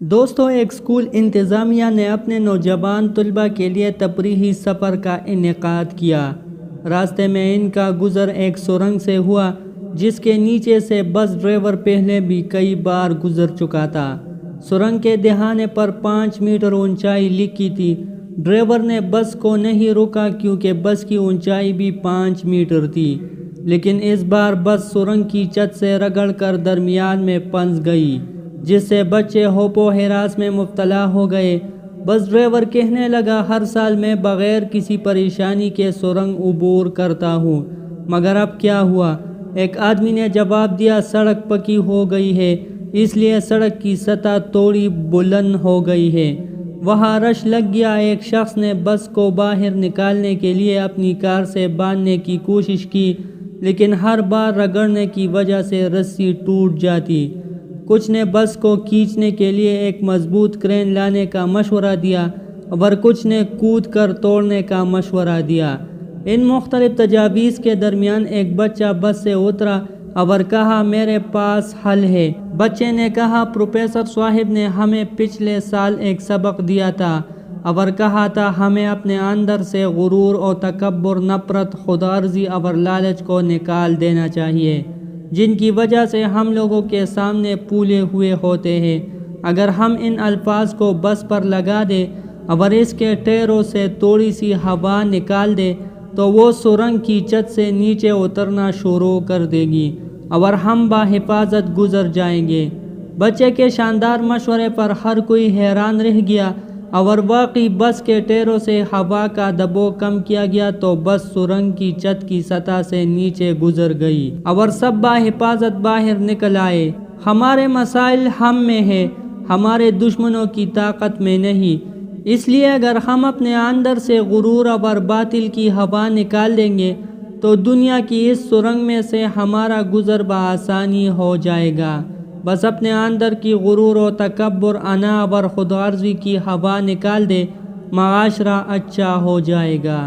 دوستوں، ایک اسکول انتظامیہ نے اپنے نوجوان طلباء کے لیے تفریحی سفر کا انعقاد کیا۔ راستے میں ان کا گزر ایک سرنگ سے ہوا جس کے نیچے سے بس ڈرائیور پہلے بھی کئی بار گزر چکا تھا۔ سرنگ کے دہانے پر 5 میٹر اونچائی لکھی تھی۔ ڈرائیور نے بس کو نہیں روکا کیونکہ بس کی اونچائی بھی 5 میٹر تھی، لیکن اس بار بس سرنگ کی چھت سے رگڑ کر درمیان میں پھنس گئی، جس سے بچے ہوپ و ہراس میں مبتلا ہو گئے۔ بس ڈرائیور کہنے لگا، ہر سال میں بغیر کسی پریشانی کے سرنگ عبور کرتا ہوں، مگر اب کیا ہوا؟ ایک آدمی نے جواب دیا، سڑک پکی ہو گئی ہے، اس لیے سڑک کی سطح تھوڑی بلند ہو گئی ہے۔ وہاں رش لگ گیا۔ ایک شخص نے بس کو باہر نکالنے کے لیے اپنی کار سے باندھنے کی کوشش کی، لیکن ہر بار رگڑنے کی وجہ سے رسی ٹوٹ جاتی۔ کچھ نے بس کو کھینچنے کے لیے ایک مضبوط کرین لانے کا مشورہ دیا اور کچھ نے کود کر توڑنے کا مشورہ دیا۔ ان مختلف تجاویز کے درمیان ایک بچہ بس سے اترا اور کہا، میرے پاس حل ہے۔ بچے نے کہا، پروفیسر صاحب نے ہمیں پچھلے سال ایک سبق دیا تھا اور کہا تھا ہمیں اپنے اندر سے غرور اور تکبر، نفرت، خودغرضی اور لالچ کو نکال دینا چاہیے، جن کی وجہ سے ہم لوگوں کے سامنے پھولے ہوئے ہوتے ہیں۔ اگر ہم ان الفاظ کو بس پر لگا دیں اور اس کے ٹائروں سے تھوڑی سی ہوا نکال دیں تو وہ سرنگ کی چھت سے نیچے اترنا شروع کر دے گی اور ہم بحفاظت گزر جائیں گے۔ بچے کے شاندار مشورے پر ہر کوئی حیران رہ گیا اور واقعی بس کے ٹائروں سے ہوا کا دباؤ کم کیا گیا تو بس سرنگ کی چھت کی سطح سے نیچے گزر گئی اور سب بحفاظت باہر نکل آئے۔ ہمارے مسائل ہم میں ہے، ہمارے دشمنوں کی طاقت میں نہیں۔ اس لیے اگر ہم اپنے اندر سے غرور اور باطل کی ہوا نکال دیں گے تو دنیا کی اس سرنگ میں سے ہمارا گزر بآسانی ہو جائے گا۔ بس اپنے اندر کی غرور و تکبر، انا اور خودغرضی کی ہوا نکال دے، معاشرہ اچھا ہو جائے گا۔